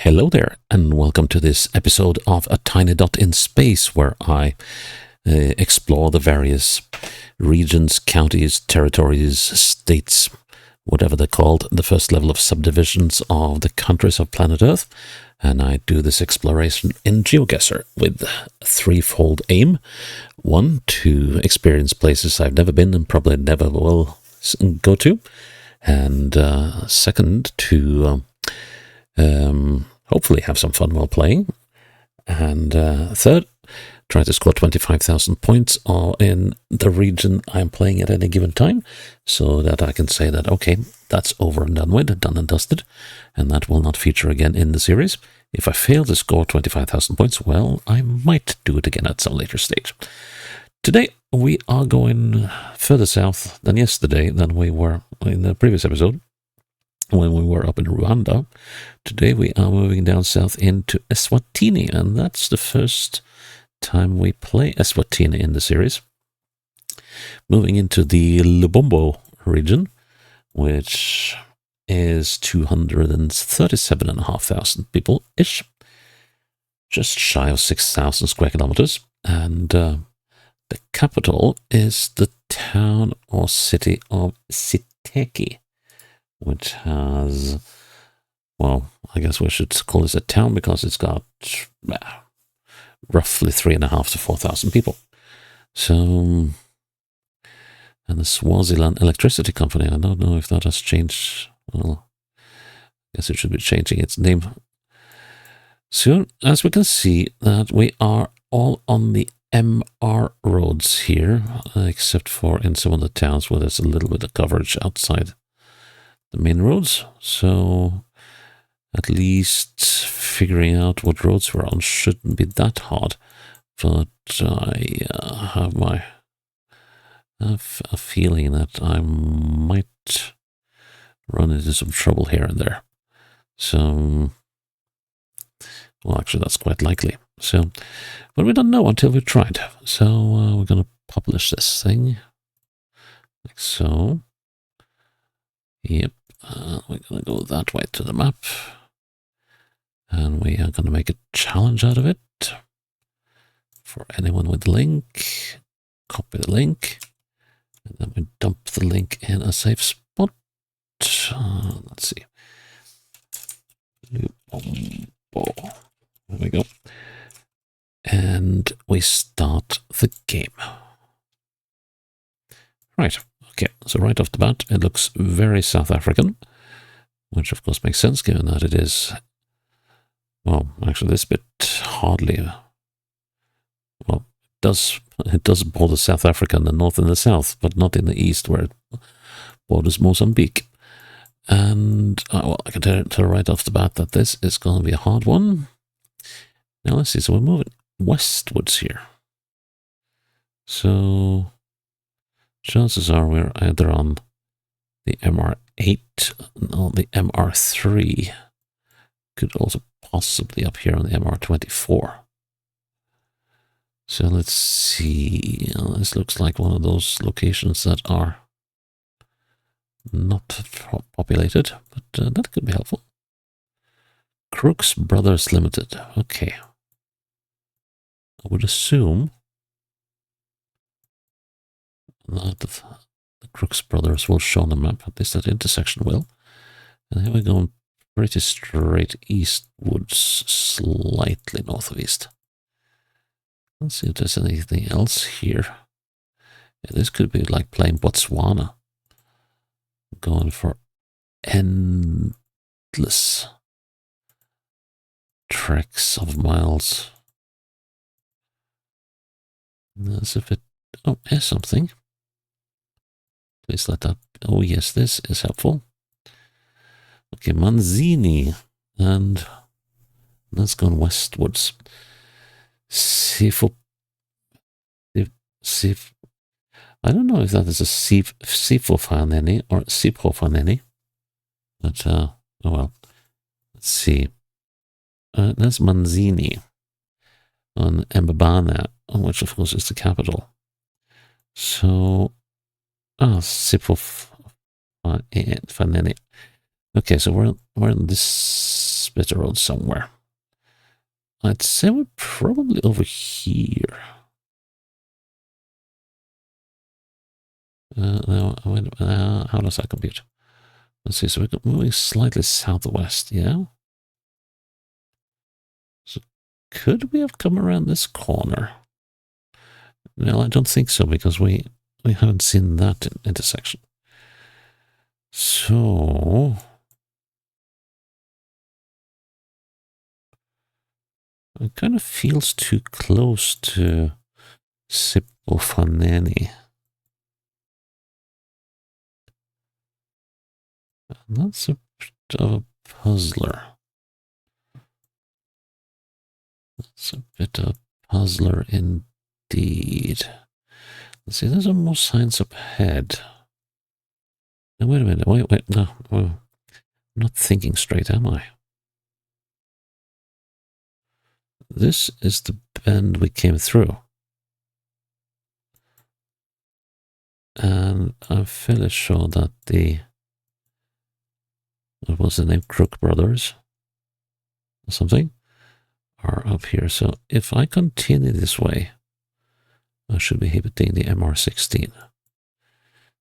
Hello there, and welcome to this episode of A Tiny Dot in Space, where I explore the various regions, counties, territories, states, whatever they're called, the first level of subdivisions of the countries of planet Earth. And I do this exploration in GeoGuessr with a threefold aim. One, to experience places I've never been and probably never will go to. And second, to hopefully have some fun while playing. And third, try to score 25,000 points in the region I'm playing at any given time, so that I can say that, okay, that's over and done with, done and dusted, and that will not feature again in the series. If I fail to score 25,000 points, well, I might do it again at some later stage. Today, we are going further south than yesterday than we were in the previous episode, when we were up in Rwanda. Today we are moving down south into Eswatini, and that's the first time we play Eswatini in the series. Moving into the Lubombo region, which is 237,500 people-ish, just shy of 6,000 square kilometers, and the capital is the town or city of Siteki, which has, well, I guess we should call this a town because it's got roughly 3,500 to 4,000 people. So, and the Swaziland Electricity Company, I don't know if that has changed. Well, I guess it should be changing its name soon. As we can see, that we are all on the MR roads here, except for in some of the towns where there's a little bit of coverage outside the main roads. So at least figuring out what roads we're on shouldn't be that hard. But I have a feeling that I might run into some trouble here and there. So, well, actually, that's quite likely. So, but we don't know until we've tried. So we're going to publish this thing like so. Yep, we're going to go that way to the map, and we are going to make a challenge out of it. For anyone with the link, copy the link, and then we dump the link in a safe spot. Let's see. Lubombo. There we go. And we start the game. Right. Okay, so right off the bat, it looks very South African, which of course makes sense given that it is, well, actually this bit hardly, well, it does border South Africa in the north and the south, but not in the east where it borders Mozambique. And, well, I can tell right off the bat that this is going to be a hard one. Now let's see, so we're moving westwards here. So chances are we're either on the MR8 or the MR3. Could also possibly up here on the MR24. So let's see. This looks like one of those locations that are not populated, but that could be helpful. Crooks Brothers Limited. Okay. I would assume that the Crooks Brothers will show on the map, at least that intersection will. And here we're going pretty straight eastwards, slightly north of east. Let's see if there's anything else here. Yeah, this could be like playing Botswana. Going for endless treks of miles. As if it, oh, here's something. Please let that, oh yes, this is helpful. Okay, Manzini, and let's go westwards. Sifo, I don't know if that is a Sifofaneni or Sipofaneni, but, oh well, let's see. That's Manzini on Mbabane, which of course is the capital. So, Sipofaneni. Okay, so we're in this split a road somewhere. I'd say we're probably over here. No, wait, how does that compute? Let's see, so we're moving slightly southwest, yeah? So could we have come around this corner? No, I don't think so, because we haven't seen that intersection. So it kind of feels too close to Sippofaneni. That's a bit of a puzzler. That's a bit of a puzzler indeed. Let's see, there's some more signs up ahead. Now, wait a minute, wait, no. I'm not thinking straight, am I? This is the bend we came through. And I'm fairly sure that what was the name? Crook Brothers? Or something? Are up here. So if I continue this way, I should be hitting the MR16.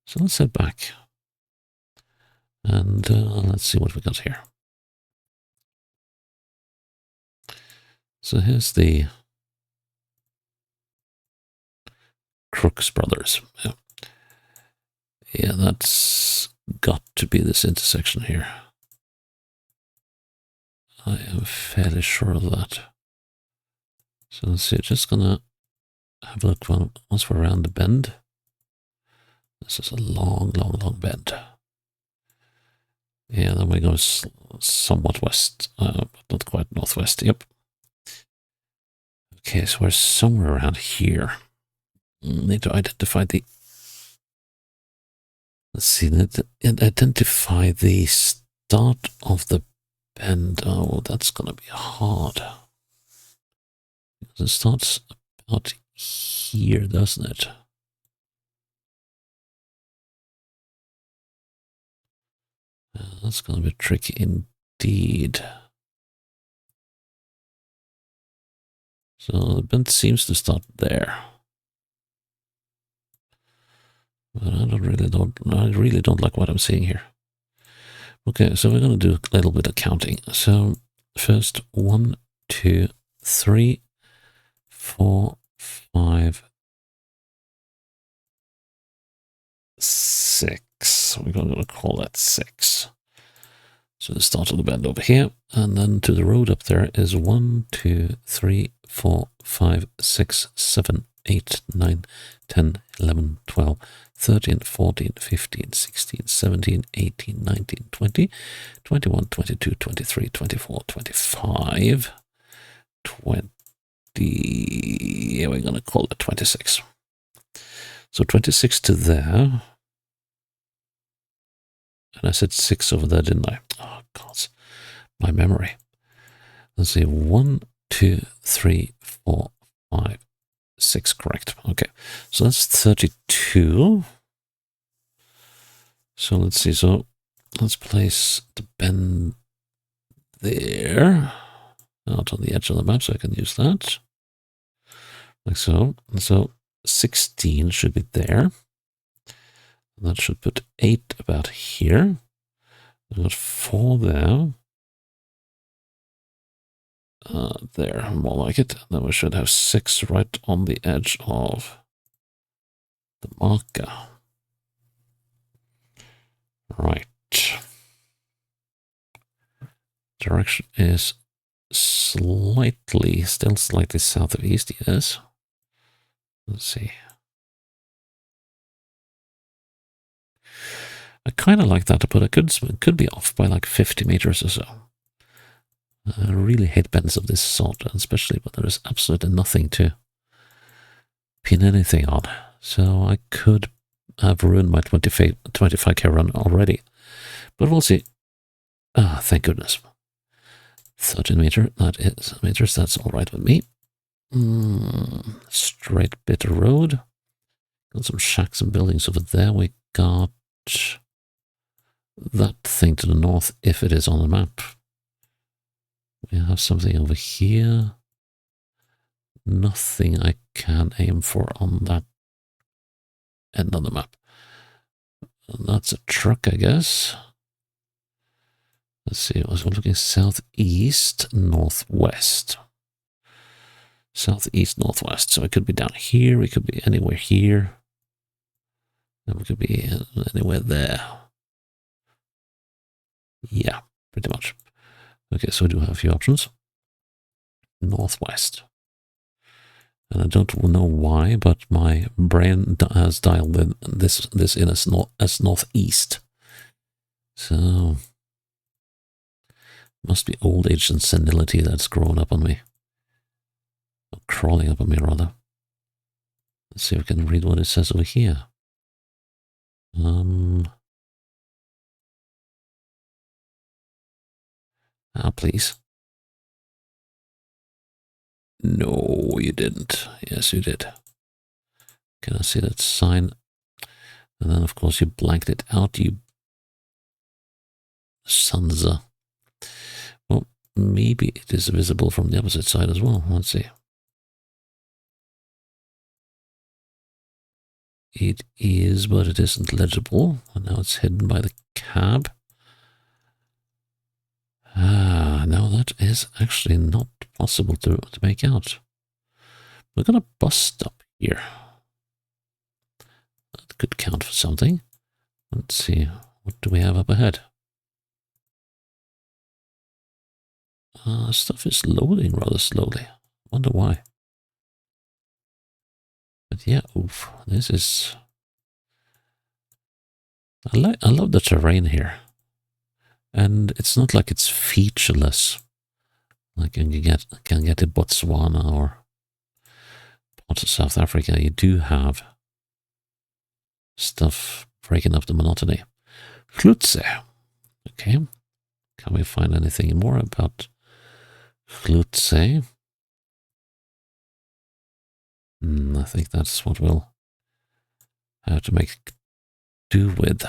So let's head back. And let's see what we got here. So here's the Crooks Brothers. Yeah, that's got to be this intersection here. I am fairly sure of that. So let's see, just gonna have a look once we're around the bend. This is a long, long, long bend. Yeah, then we go somewhat west, but not quite northwest. Yep. Okay, so we're somewhere around here. Need to identify the... Let's see, identify the start of the bend. Oh, that's gonna be hard. Because it starts about here, doesn't it? That's gonna be tricky indeed. So the bend seems to start there. But I really don't like what I'm seeing here. Okay, so we're going to do a little bit of counting. So first, 1, 2, 3, 4, 5, 6. We're going to call that 6. So the start of the bend over here, and then to the road up there is 1, 2, 3, 4, 5, 6, 7, 8, 9, 10, 11, 12, 13, 14, 15, 16, 17, 18, 19, 20, 21, 22, 23, 24, 25, 20. Yeah, we're going to call it 26. So 26 to there. And I said 6 over there, didn't I? Oh, God. My memory. Let's see. 1, 2, 3, 4, 5, 6. Correct. Okay. So that's 32. So let's see. So let's place the bend there. Out on the edge of the map so I can use that. Like so. And so 16 should be there. That should put 8 about here. I've got 4 there. There, more like it. Then we should have 6 right on the edge of the marker. Right. Direction is still slightly south of east, yes. Let's see. I kind of like that, but it could be off by like 50 meters or so. I really hate bends of this sort, especially when there is absolutely nothing to pin anything on. So I could have ruined my 25k run already. But we'll see. Ah, thank goodness. 13 meters, that's all right with me. Straight bit of road. Got some shacks and buildings over there. We got that thing to the north, if it is on the map. We have something over here. Nothing I can aim for on that end of the map. And that's a truck, I guess. Let's see, I was looking southeast, northwest. Southeast, northwest. So it could be down here, we could be anywhere here. And we could be anywhere there. Yeah, pretty much. Okay, so we do have a few options. Northwest. And I don't know why, but my brain has dialed in this in as northeast. So must be old age and senility that's growing up on me. Or crawling up on me, rather. Let's see if we can read what it says over here. Please. No, you didn't. Yes, you did. Can I see that sign? And then, of course, you blanked it out, you sonza. Well, maybe it is visible from the opposite side as well. Let's see. It is, but it isn't legible. And now it's hidden by the cab. Now that is actually not possible to make out. We're gonna bus stop here. That could count for something. Let's see, what do we have up ahead? Stuff is loading rather slowly. Wonder why. But yeah, oof, this is... I love the terrain here. And it's not like it's featureless. Like you can get to Botswana or parts of South Africa. You do have stuff breaking up the monotony. Glutze. Okay. Can we find anything more about Glutze? I think that's what we'll have to make do with.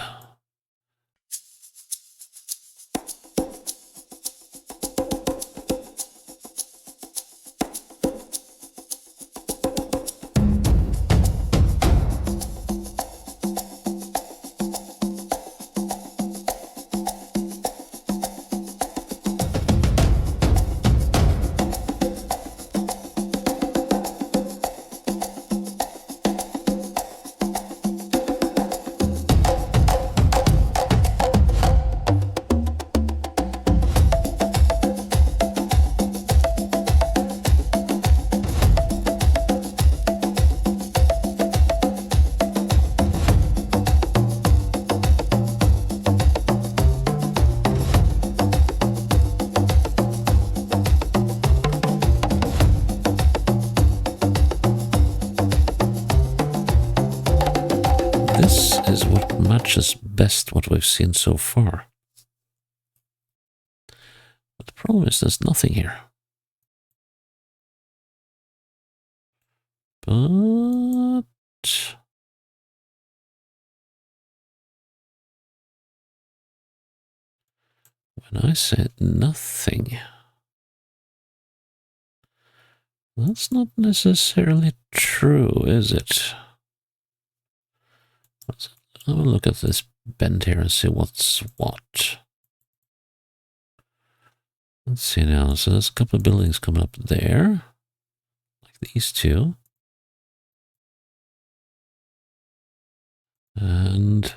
This is what matches best what we've seen so far. But the problem is there's nothing here. But... when I said nothing, that's not necessarily true, is it? Let's have a look at this bend here and see what's what. Let's see now. So there's a couple of buildings coming up there, like these two. And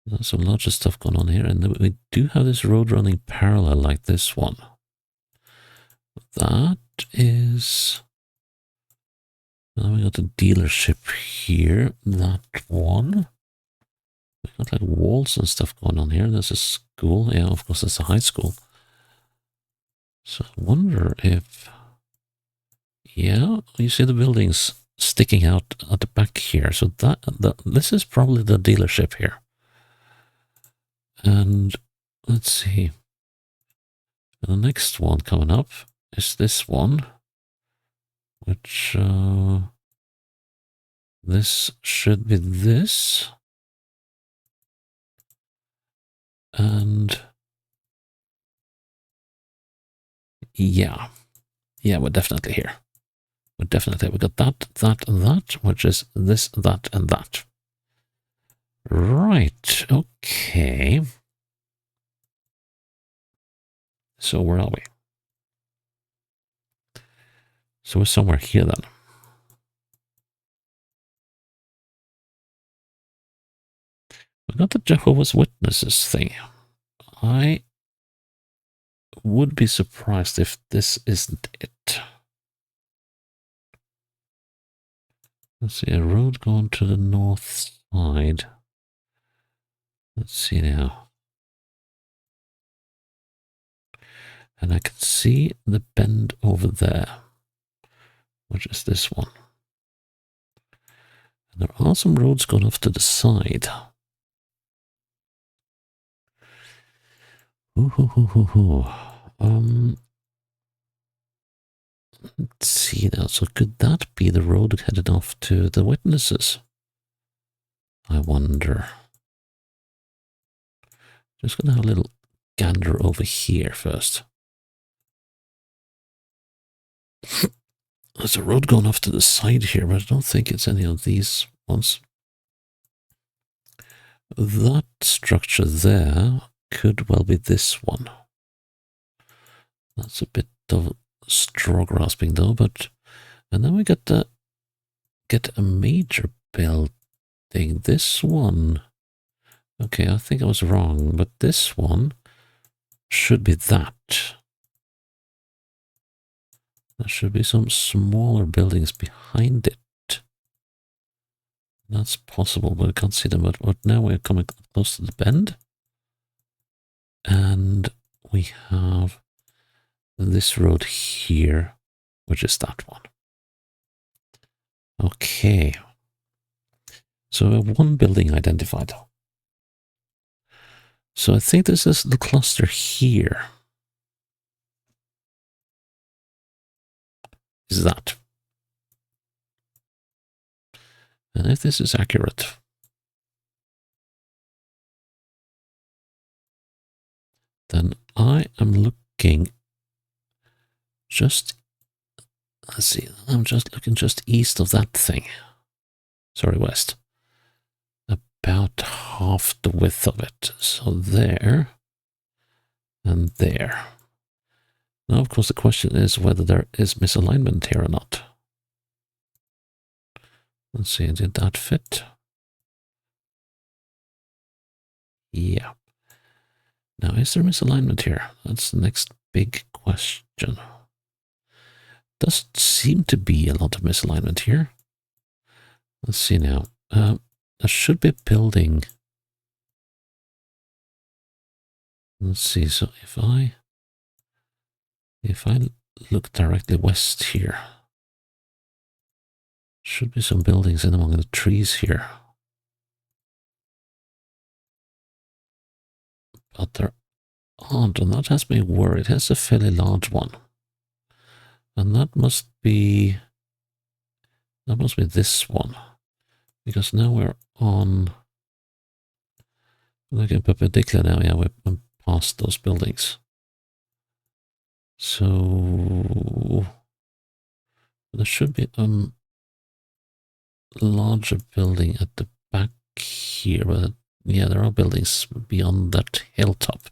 there's some larger stuff going on here. And we do have this road running parallel like this one. That is... now we got a dealership here. That one. We got like walls and stuff going on here. There's a school. Yeah, of course, there's a high school. So I wonder if... yeah, you see the buildings sticking out at the back here. So this is probably the dealership here. And let's see. And the next one coming up is this one, which this should be this. And Yeah. Yeah, we're definitely here. We got that, that, and that, which is this, that, and that. Right, okay. So where are we? So we're somewhere here then. We got the Jehovah's Witnesses thing. I would be surprised if this isn't it. Let's see, a road going to the north side. Let's see now. And I can see the bend over there, which is this one. And there are some roads going off to the side. Let's see now. So could that be the road headed off to the witnesses? I wonder. Just gonna have a little gander over here first. There's a road going off to the side here, but I don't think it's any of these ones. That structure there could well be this one. That's a bit of straw grasping though, but and then we get a major building. This one. Okay, I think I was wrong, but this one should be that. There should be some smaller buildings behind it. That's possible, but I can't see them. But now we're coming close to the bend. And we have this road here, which is that one. Okay. So we have one building identified. So I think this is the cluster here. Is that? And if this is accurate, then I am looking just, let's see, I'm just looking just east of that thing. Sorry, west. About half the width of it. So there and there. Now, of course, the question is whether there is misalignment here or not. Let's see, did that fit? Yeah. Now, is there misalignment here? That's the next big question. Doesn't seem to be a lot of misalignment here. Let's see now. There should be a building. Let's see. So if I look directly west here, should be some buildings in among the trees here. But there aren't, and that has me worried. It has a fairly large one. And that must be this one. Because now we're on, looking perpendicular now, yeah, we're past those buildings. So there should be a larger building at the back here, but yeah, there are buildings beyond that hilltop.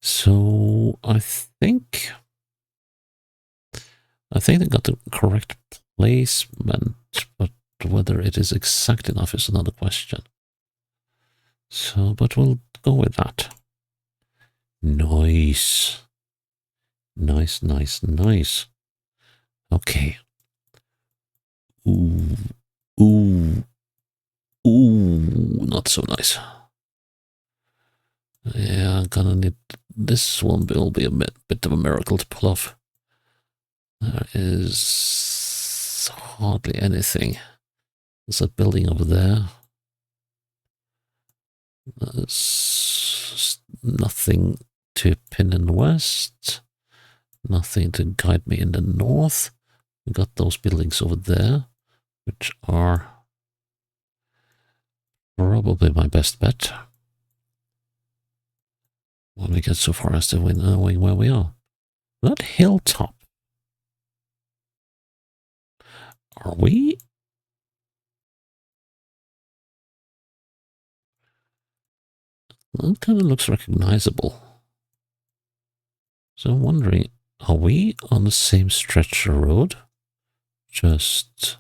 So I think they got the correct placement, but whether it is exact enough is another question. So, but we'll go with that. Nice. Nice, nice, nice. Okay. Ooh, ooh, ooh, not so nice. Yeah, I'm gonna need, this one will be a bit of a miracle to pull off. There is hardly anything. There's that building over there. There's nothing to pin in the west. Nothing to guide me in the north. We got those buildings over there, which are probably my best bet when we get so far as to knowing where we are. That hilltop. Are we? That kind of looks recognizable. So I'm wondering, are we on the same stretch of road? Just,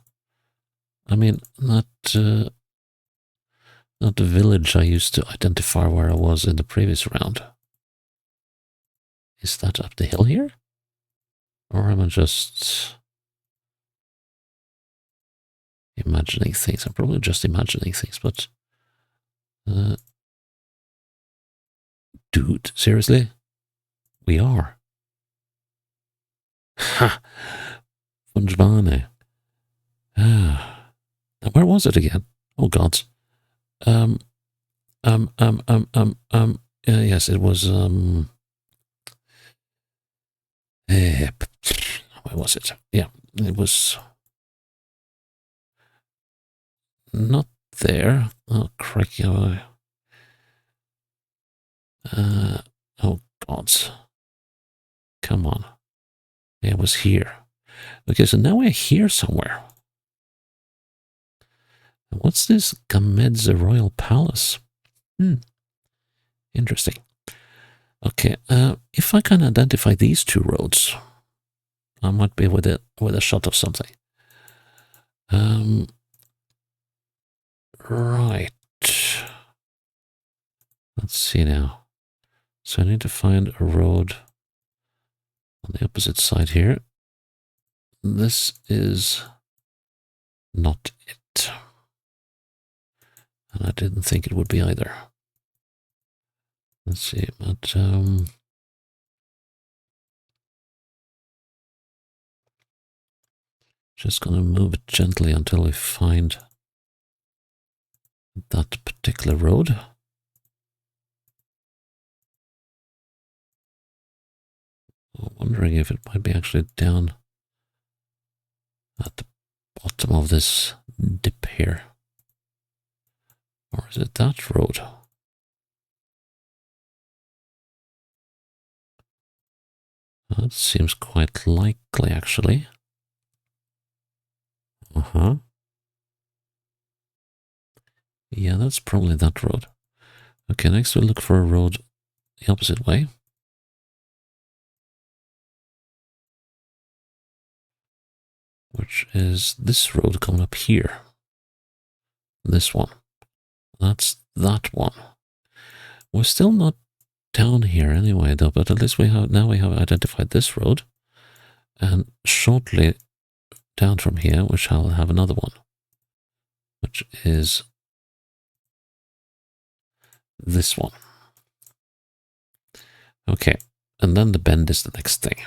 I mean, not the village I used to identify where I was in the previous round. Is that up the hill here? Or am I just imagining things? I'm probably just imagining things, but... dude, seriously? We are. Ha! Funjvane. Ah. Where was it again? Oh, God. Yes, it was, where was it? Yeah, it was not there. Oh, crikey. Oh, God. Come on. It was here. Okay, so now we're here somewhere. What's this Gamedza Royal Palace? Interesting. Okay, if I can identify these two roads, I might be with a shot of something. Right. Let's see now. So I need to find a road on the opposite side here. This is not it. And I didn't think it would be either. Let's see, but just gonna move it gently until we find that particular road. I'm wondering if it might be actually down at the bottom of this dip here. Or is it that road? That seems quite likely, actually. Yeah, that's probably that road. Okay, next we'll look for a road the opposite way. Which is this road coming up here. This one. That's that one. We're still not down here anyway, though, but at least we have identified this road. And shortly down from here, we shall have another one. Which is this one. Okay, and then the bend is the next thing.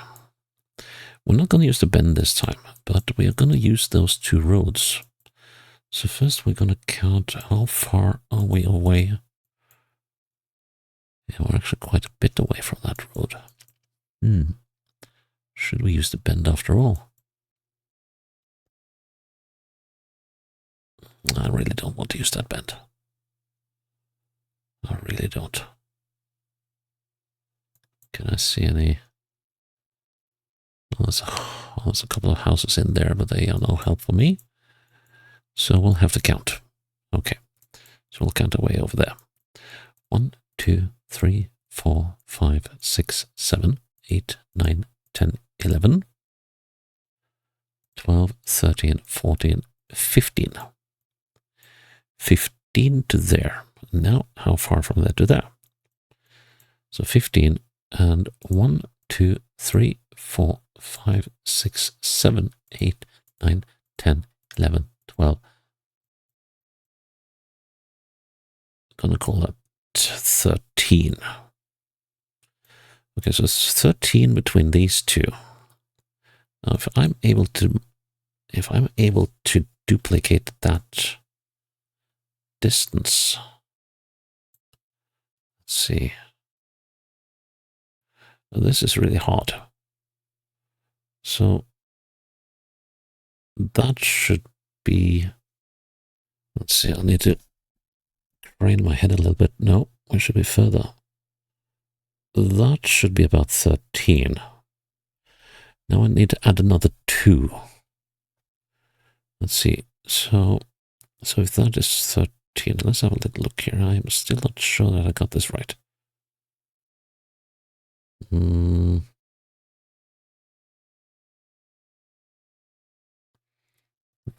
We're not going to use the bend this time, but we are going to use those two roads. So first we're going to count how far are we away. Yeah, we're actually quite a bit away from that road. Should we use the bend after all? I really don't want to use that bend. I really don't. Can I see any? Well, there's a couple of houses in there, but they are no help for me. So we'll have to count. Okay. So we'll count away over there. 1, 2, 3, 4, 5, 6, 7, 8, 9, 10, 11, 12, 13, 14, 15. 15 to there. Now, how far from there to there? So 15 and 1, 2, 3, 4, 5, 6, 7, 8, 9, 10, 11, 12. I'm gonna call that 13. Okay, so it's 13 between these two. Now, if I'm able to duplicate that distance, let's see. This is really hard. So that should be, let's see, I need to train my head a little bit. No, we should be further. That should be about 13. Now I need to add another 2. Let's see. So if that is 13, let's have a little look here. I'm still not sure that I got this right.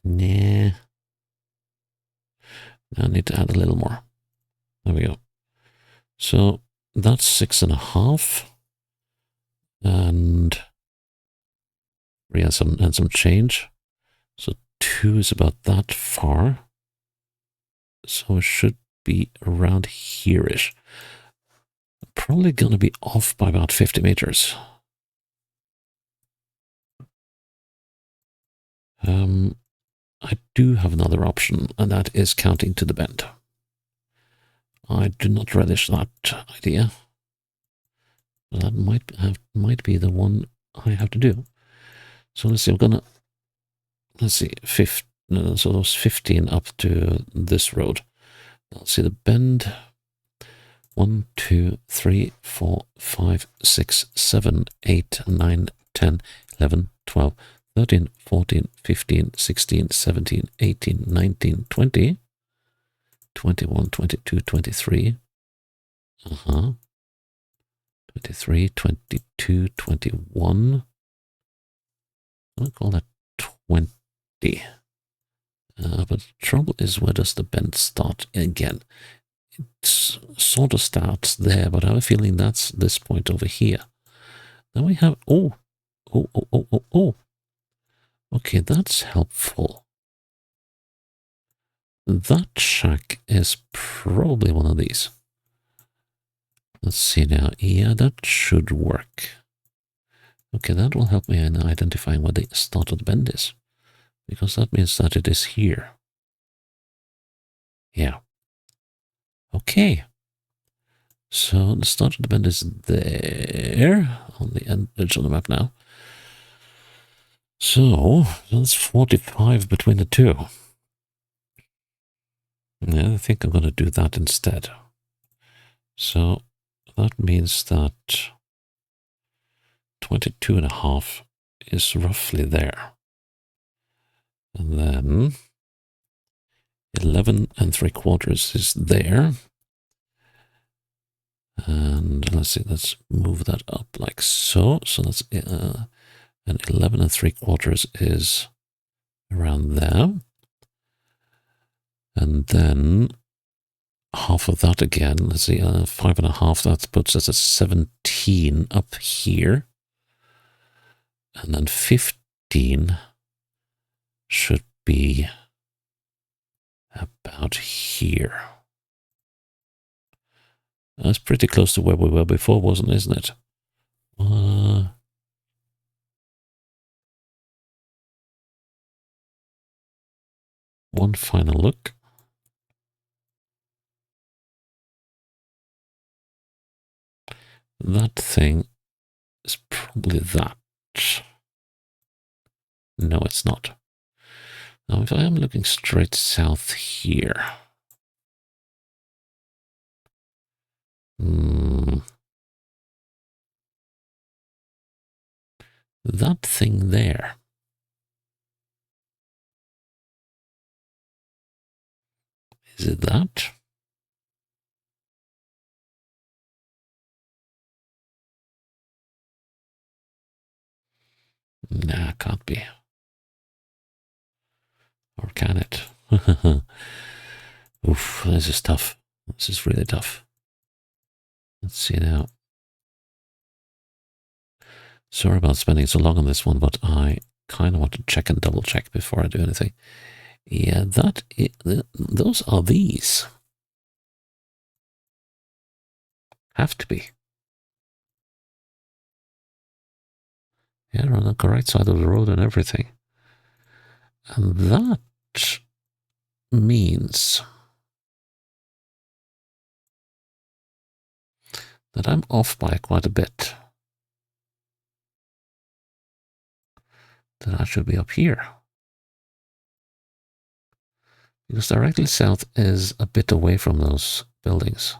Nah. I need to add a little more. There we go. So that's 6.5. And we had some change. So 2 is about that far. So it should be around here-ish. Probably going to be off by about 50 meters. I do have another option, and that is counting to the bend. I do not relish that idea. But that might be the one I have to do. So let's see, let's see, so those 15 up to this road. Let's see the bend. 1, 2, 3, 4, 5, 6, 7, 8, 9, 10, 11, 12, 13, 14, 15, 16, 17, 18, 19, 20, 21, 22, 23. 23, 22, 21. I'll call that 20. But the trouble is, where does the bend start again? It sort of starts there, but I have a feeling that's this point over here. Then we have, oh. Okay, that's helpful. That shack is probably one of these. Let's see now. Yeah, that should work. Okay, that will help me in identifying where the start of the bend is. Because that means that it is here. Yeah. Okay. So the start of the bend is there on the edge of the map now. So that's 45 between the two. Yeah, I think I'm going to do that instead. So that means that 22.5 is roughly there. And then 11.75 is there. And let's see, let's move that up like so. So that's and 11.75 is around there. And then half of that again, let's see, 5.5, that puts us at 17 up here. And then 15 should be about here. That's pretty close to where we were before, isn't it? One final look. That thing is probably that. No, it's not. Now, if I am looking straight south here, that thing there, is it that? Nah, can't be. Or can it? Oof, this is tough. This is really tough. Let's see now. Sorry about spending so long on this one, but I kind of want to check and double check before I do anything. Yeah, those are these. Have to be. Yeah, they're on the correct side of the road and everything. And that means that I'm off by quite a bit. That I should be up here. Because directly south is a bit away from those buildings.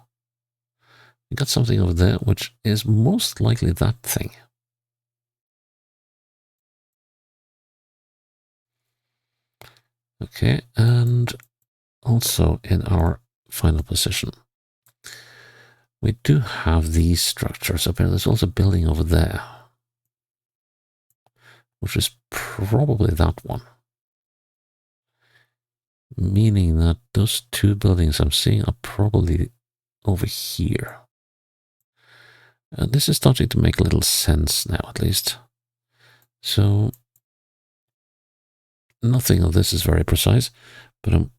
You got something over there which is most likely that thing. Okay, and also in our final position, we do have these structures up here. There's also a building over there, which is probably that one. Meaning that those two buildings I'm seeing are probably over here. And this is starting to make a little sense now, at least. So, nothing of this is very precise, but I'm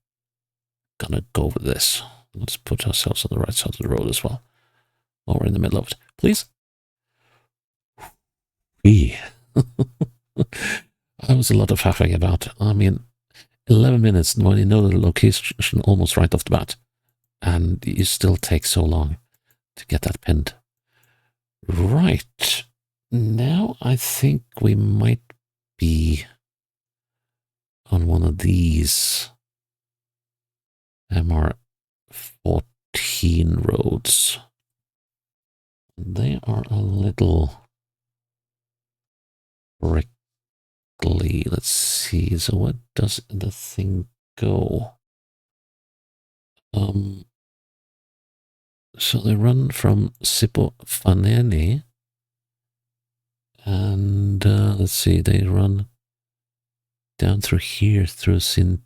gonna go with this. Let's put ourselves on the right side of the road as well. While we're in the middle of it. Please. Yeah. That was a lot of faffing about. I mean, 11 minutes when you know the location almost right off the bat. And you still take so long to get that pinned. Right. Now I think we might be on one of these MR14 roads. They are a little prickly. Let's see. So what does the thing go? So they run from Sipofaneni, and let's see, they run down through here through Cincinnati,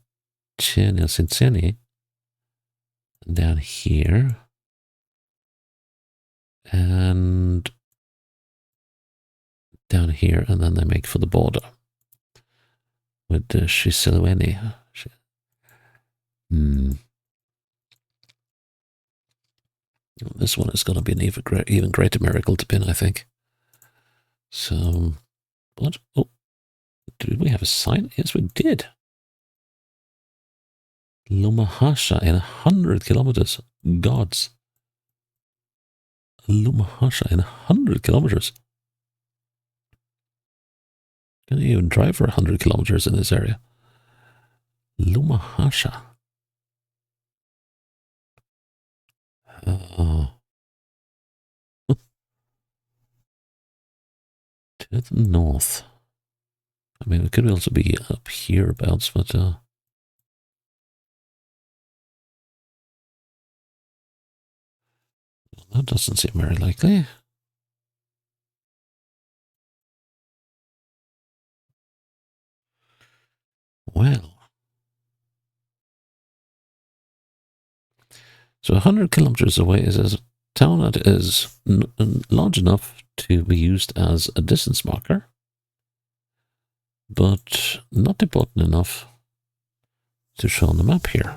down here, and down here, and then they make for the border with Shiselweni. This one is going to be an even greater miracle to pin, I think. So, what? Oh, did we have a sign? Yes, we did. Lumahasha in 100 kilometers. Gods. Lumahasha in 100 kilometers. Can you even drive for 100 kilometers in this area? Lumahasha. To the north. I mean, it could also be up hereabouts, but that doesn't seem very likely. Well, so 100 kilometers away is a town that is large enough to be used as a distance marker, but not important enough to show on the map here.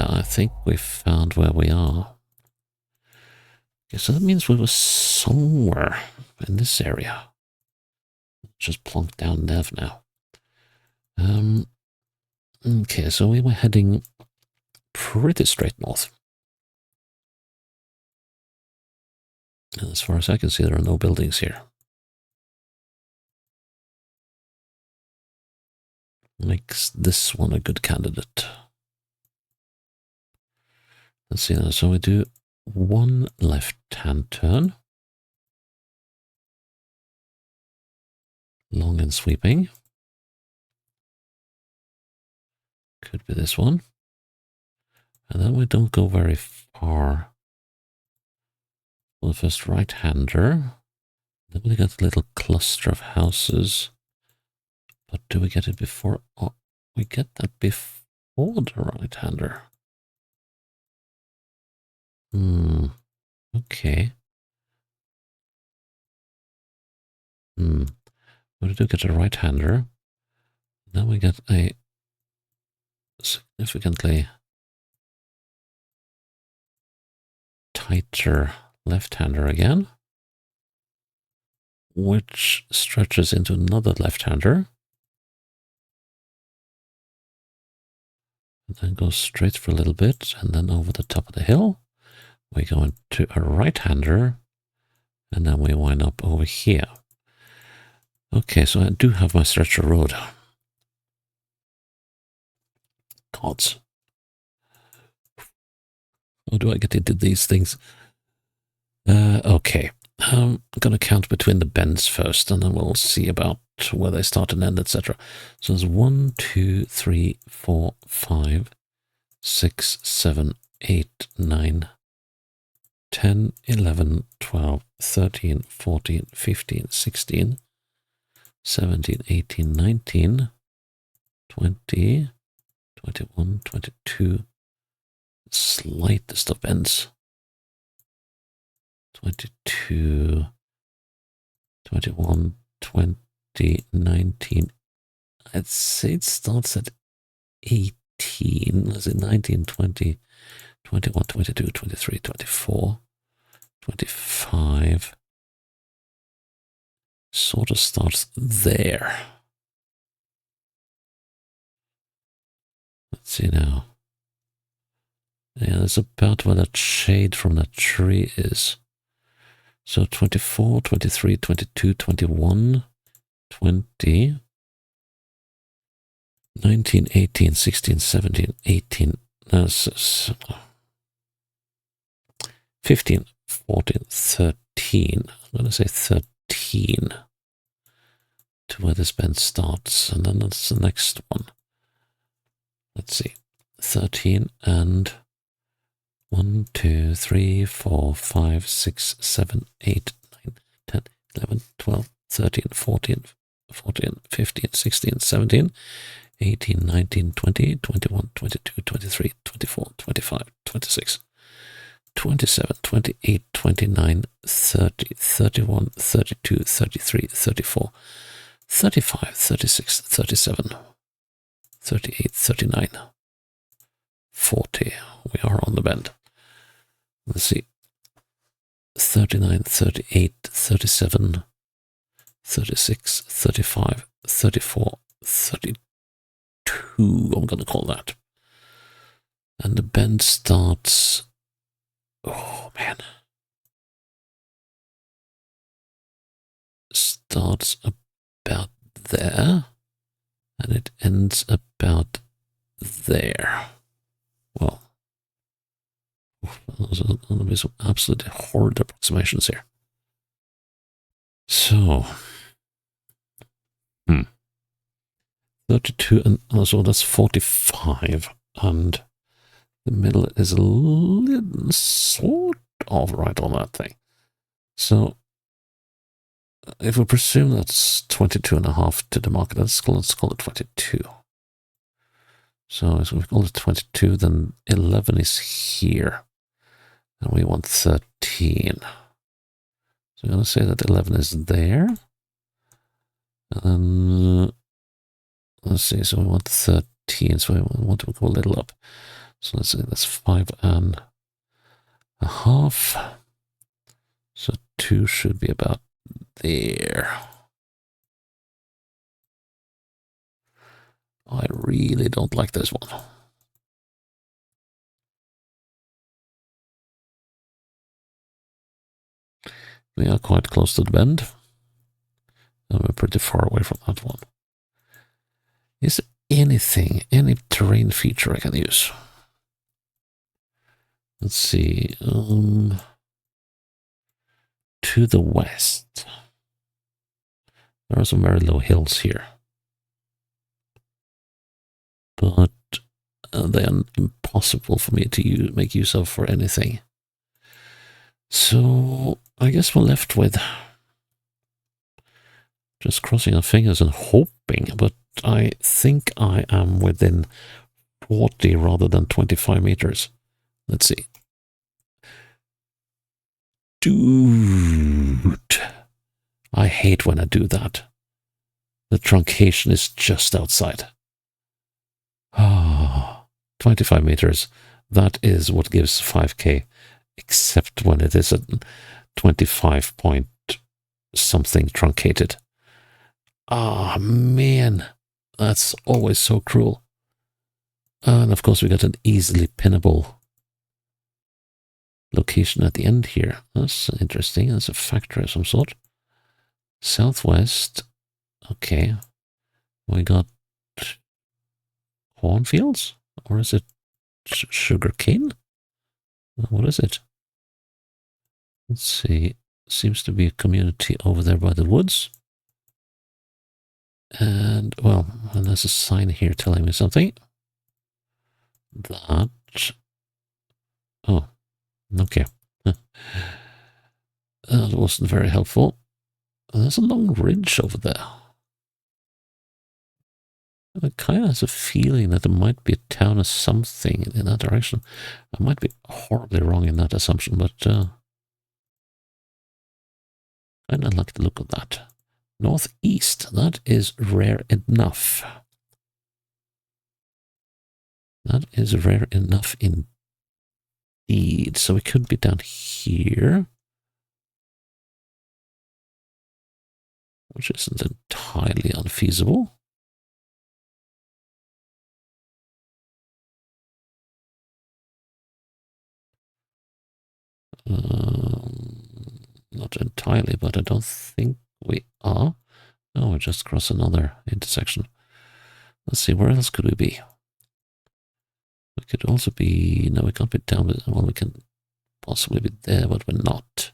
I think we found where we are. Okay, so that means we were somewhere in this area. Just plonk down Nev now. Okay, so we were heading pretty straight north. And as far as I can see, there are no buildings here. Makes this one a good candidate. Let's see now. So we do one left-hand turn. Long and sweeping. Could be this one. And then we don't go very far. Well, the first right-hander. Then we got a little cluster of houses. But do we get it before? Oh, we get that before the right-hander. Okay. But we do get a right-hander. Then we get a significantly tighter left-hander again, which stretches into another left-hander. And then goes straight for a little bit, and then over the top of the hill. We go into a right-hander, and then we wind up over here. Okay, so I do have my stretcher road. Gods. How do I get into these things? Okay. I'm going to count between the bends first, and then we'll see about where they start and end, etc. So there's 1, 2, 3, 4, 5, 6, 7, 8, 9, 10, 11, 12, 13, 14, 15, 16, 17, 18, 19, 20, 21, 22, slightest of bends. 22, 21, 20, 19. I'd say it starts at 18. Is it 19, 20, 21, 22, 23, 24, 25. Sort of starts there. Let's see now. Yeah, that's about where that shade from that tree is. So 24, 23, 22, 21, 20, 19, 18, 16, 17, 18, 15, 14, 13. I'm going to say 13 to where this bend starts. And then that's the next one. Let's see. 13 and 1, 2, 3, 4, 5, 6, 7, 8, 9, 10, 11, 12, 13, 14, 15, 16, 17, 18, 19, 20, 21, 22, 23, 24, 25, 26, 27, 28, 29, 30, 31, 32, 33, 34, 35, 36, 37, 38, 39, 40. We are on the bend. Let's see. 39, 38, 37, 36, 35, 34, 32. I'm going to call that. And the bend starts. Oh, man. Starts about there. And it ends about there. Well, those are going to be some absolutely horrid approximations here. So, 32, and so that's 45, and the middle is a little sort of right on that thing. So, if we presume that's 22.5 to the market, let's call it 22. So if we call it 22, then 11 is here. And we want 13. So I'm going to say that 11 is there. And then, let's see, so we want 13. So we want to go a little up. So let's say that's 5.5. So 2 should be about there. I really don't like this one. We are quite close to the bend. And we're pretty far away from that one. Is there anything, any terrain feature I can use? Let's see. To the west. There are some very low hills here. But they are impossible for me to make use of for anything. So I guess we're left with just crossing our fingers and hoping, but I think I am within 40 rather than 25 meters. Let's see. Dude, I hate when I do that. The truncation is just outside. Ah, 25 meters. That is what gives 5K, except when it is at 25 point something truncated. Ah, man, that's always so cruel. And of course, we got an easily pinnable location at the end here. That's interesting. That's a factor of some sort. Southwest. Okay. We got cornfields? Or is it sugar cane? What is it? Let's see. Seems to be a community over there by the woods. And, well, there's a sign here telling me something. That. Oh, okay. That wasn't very helpful. There's a long ridge over there. I kind of has a feeling that there might be a town or something in that direction. I might be horribly wrong in that assumption, but I don't like the look of that. Northeast, that is rare enough. That is rare enough indeed. So we could be down here, which isn't entirely unfeasible. Not entirely, but I don't think we are. No, we just cross another intersection. Let's see, where else could we be? We could also be... No, we can't be down... Well, we can possibly be there, but we're not.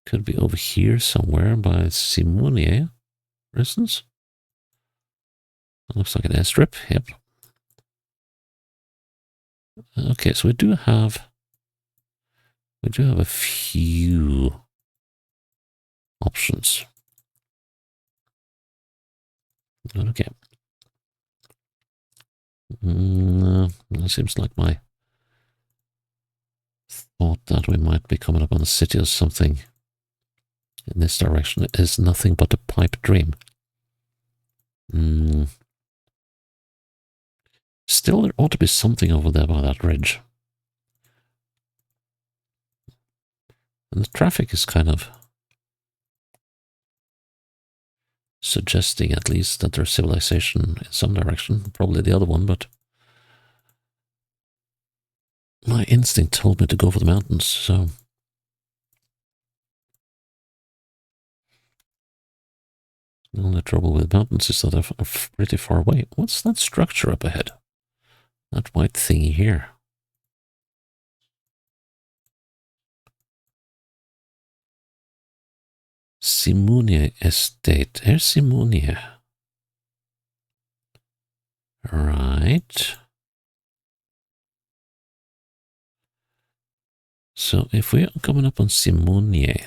Could be over here somewhere by Simonier, for instance. That looks like an airstrip. Yep. Okay, so we do have a few options. Okay. It seems like my thought that we might be coming up on a city or something in this direction is nothing but a pipe dream. Still, there ought to be something over there by that ridge. And the traffic is kind of suggesting at least that there's civilization in some direction. Probably the other one, but my instinct told me to go for the mountains, so... The only trouble with mountains is that they're pretty far away. What's that structure up ahead? That white thingy here. Simonia Estate. Here's Simonia. Right. So if we are coming up on Simonia,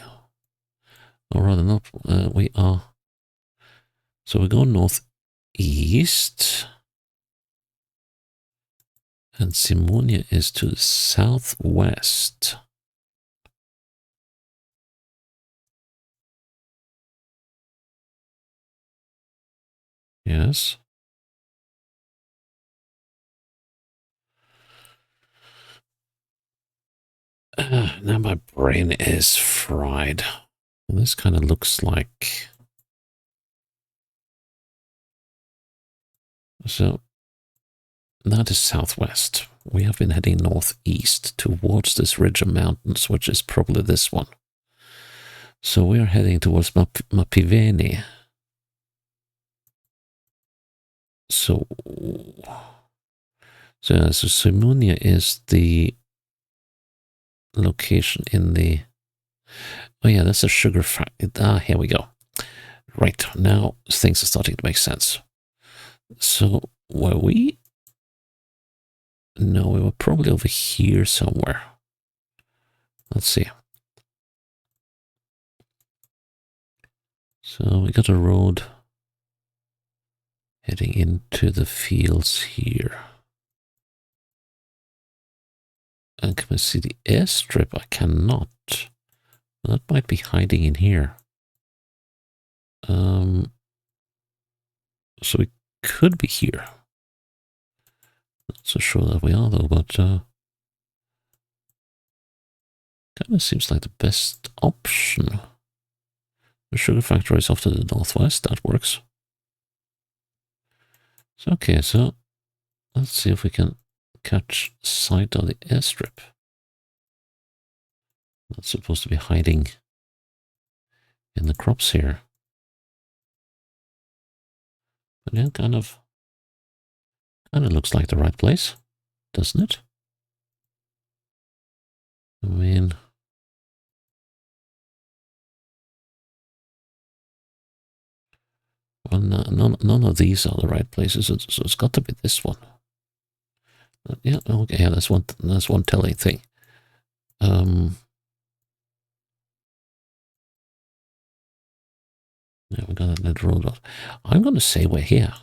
or rather not, we are... So we go northeast. And Simonia is to the southwest. Yes. Now my brain is fried. Well, this kind of looks like... So, that is southwest. We have been heading northeast towards this ridge of mountains, which is probably this one. So we are heading towards Mapiveni. So Simonia is the location in the... Oh yeah, that's a sugar factory. Ah, here we go. Right, now things are starting to make sense. So, were we... No, we were probably over here somewhere. Let's see. So, we got a road Heading into the fields here. And can I see the airstrip? I cannot. That might be hiding in here. So we could be here. Not so sure that we are though, but kind of seems like the best option. The sugar factory is off to the northwest. That works. So, okay, so let's see if we can catch sight of the airstrip. That's supposed to be hiding in the crops here. But yeah, kind of looks like the right place, doesn't it? I mean, well, none of these are the right places, so it's got to be this one. Yeah, okay, yeah, that's one telling thing. Yeah, we got that road off. I'm going to say we're here.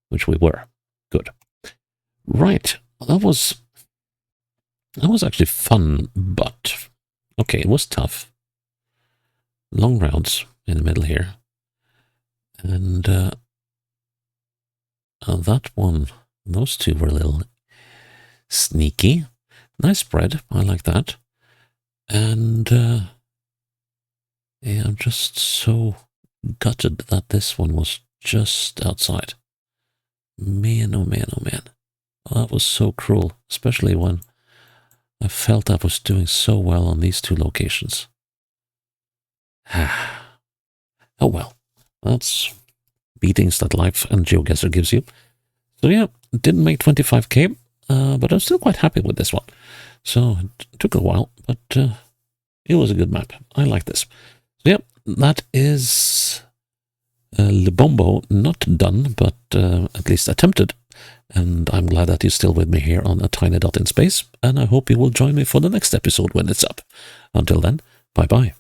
Which we were. Good. Right. That was actually fun, but okay, it was tough. Long rounds in the middle here. And that one, those two were a little sneaky. Nice spread. I like that. And yeah, I'm just so gutted that this one was just outside. Man, oh man, oh man. Well, that was so cruel, especially when I felt I was doing so well on these two locations. Oh well, that's beatings that life and GeoGuessr gives you. So yeah, didn't make 25k, but I'm still quite happy with this one. So it took a while, but it was a good map. I like this. So yeah, that is Lubombo, not done, but at least attempted. And I'm glad that you're still with me here on A Tiny Dot in Space, and I hope you will join me for the next episode when it's up. Until then, bye-bye.